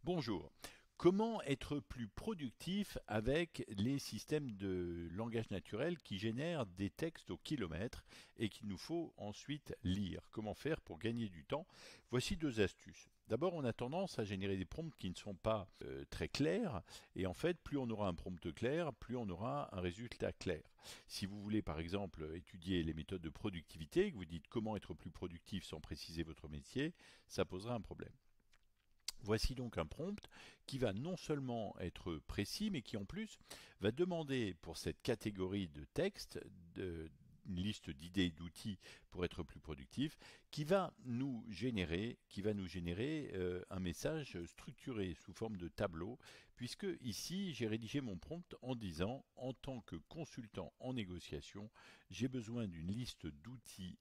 Bonjour. Comment être plus productif avec les systèmes de langage naturel qui génèrent des textes au kilomètre et qu'il nous faut ensuite lire? Comment faire pour gagner du temps? Voici deux astuces. D'abord, on a tendance à générer des prompts qui ne sont pas très clairs et en fait, plus on aura un prompt clair, plus on aura un résultat clair. Si vous voulez par exemple étudier les méthodes de productivité, que vous dites comment être plus productif sans préciser votre métier, ça posera un problème. Voici donc un prompt qui va non seulement être précis, mais qui en plus va demander pour cette catégorie de texte une liste d'idées et d'outils pour être plus productif, qui va nous générer un message structuré sous forme de tableau, puisque ici j'ai rédigé mon prompt en disant en tant que consultant en négociation, j'ai besoin d'une liste d'outils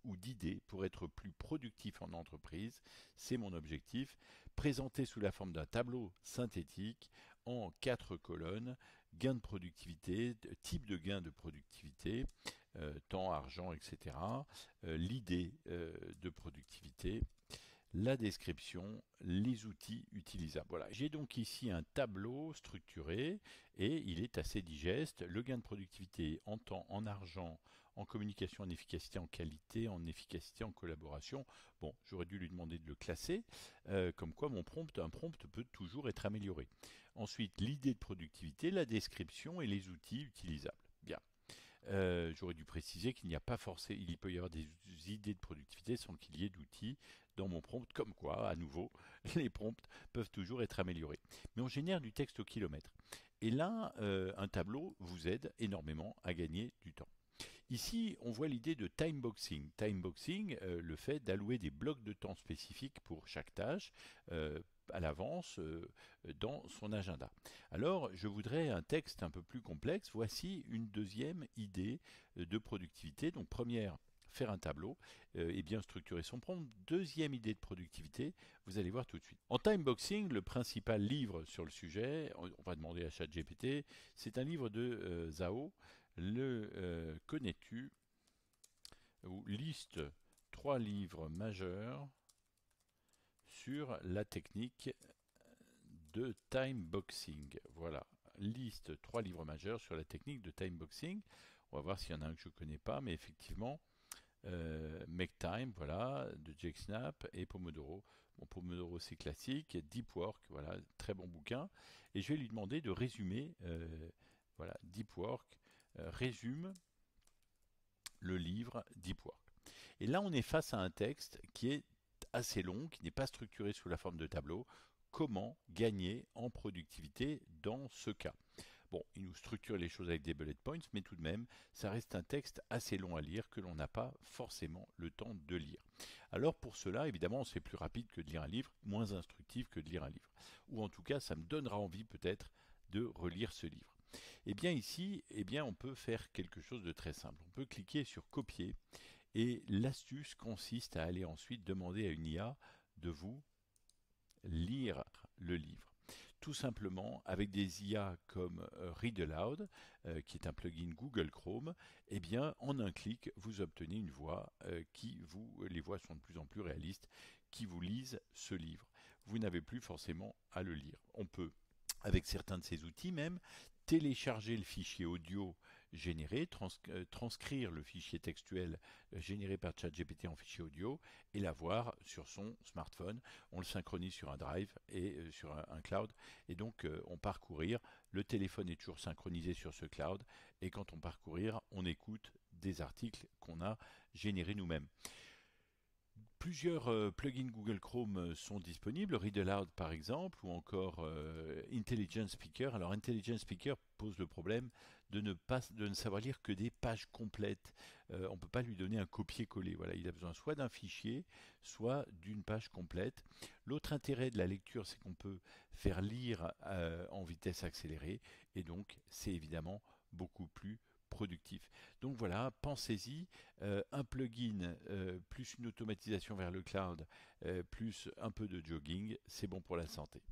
ou d'idées pour être plus productif en entreprise. C'est mon objectif, présenté sous la forme d'un tableau synthétique en 4 colonnes: gain de productivité, type de gain de productivité, temps, argent, etc. L'idée de productivité, la description, les outils utilisables. Voilà, j'ai donc ici un tableau structuré et il est assez digeste. Le gain de productivité en temps, en argent, en communication, en efficacité, en qualité, en efficacité, en collaboration. Bon, j'aurais dû lui demander de le classer, comme quoi un prompt peut toujours être amélioré. Ensuite, l'idée de productivité, la description et les outils utilisables. Bien. J'aurais dû préciser qu'il n'y a pas forcément, il peut y avoir des idées de productivité sans qu'il y ait d'outils dans mon prompt, comme quoi, à nouveau, les prompts peuvent toujours être améliorés. Mais on génère du texte au kilomètre. Et là, un tableau vous aide énormément à gagner du temps. Ici, on voit l'idée de timeboxing. Timeboxing, le fait d'allouer des blocs de temps spécifiques pour chaque tâche. À l'avance dans son agenda. Alors, je voudrais un texte un peu plus complexe. Voici une deuxième idée de productivité. Donc, première, faire un tableau et bien structurer son prompt. Deuxième idée de productivité, vous allez voir tout de suite. En timeboxing, le principal livre sur le sujet, on va demander à ChatGPT, c'est un livre de Zhao. Le connais-tu? Ou liste 3 livres majeurs sur la technique de timeboxing. Voilà, liste 3 livres majeurs sur la technique de timeboxing. On va voir s'il y en a un que je ne connais pas, mais effectivement, Make Time, voilà, de Jake Snap, et Pomodoro. Bon, Pomodoro c'est classique, Deep Work, voilà, très bon bouquin. Et je vais lui demander de résumer, voilà, Deep Work, résume le livre Deep Work. Et là, on est face à un texte qui est assez long, qui n'est pas structuré sous la forme de tableau. Comment gagner en productivité dans ce cas? Bon, il nous structure les choses avec des bullet points, mais tout de même, ça reste un texte assez long à lire que l'on n'a pas forcément le temps de lire. Alors pour cela, évidemment, c'est plus rapide que de lire un livre, moins instructif que de lire un livre. Ou en tout cas, ça me donnera envie peut-être de relire ce livre. Et bien ici, on peut faire quelque chose de très simple. On peut cliquer sur copier et l'astuce consiste à aller ensuite demander à une IA de vous lire le livre. Tout simplement, avec des IA comme Read Aloud, qui est un plugin Google Chrome, eh bien, en un clic, vous obtenez une voix les voix sont de plus en plus réalistes, qui vous lisent ce livre. Vous n'avez plus forcément à le lire. On peut, avec certains de ces outils même, télécharger le fichier audio généré, transcrire le fichier textuel généré par ChatGPT en fichier audio et l'avoir sur son smartphone. On le synchronise sur un drive et sur un cloud et donc on parcourir. Le téléphone est toujours synchronisé sur ce cloud et quand on parcourir, on écoute des articles qu'on a générés nous-mêmes. Plusieurs plugins Google Chrome sont disponibles, Read Aloud par exemple, ou encore Intelligent Speaker. Alors Intelligent Speaker pose le problème de ne savoir lire que des pages complètes. On ne peut pas lui donner un copier-coller. Voilà, il a besoin soit d'un fichier, soit d'une page complète. L'autre intérêt de la lecture, c'est qu'on peut faire lire en vitesse accélérée, et donc c'est évidemment beaucoup plus productif. Donc voilà, pensez-y, un plugin plus une automatisation vers le cloud plus un peu de jogging, c'est bon pour la santé.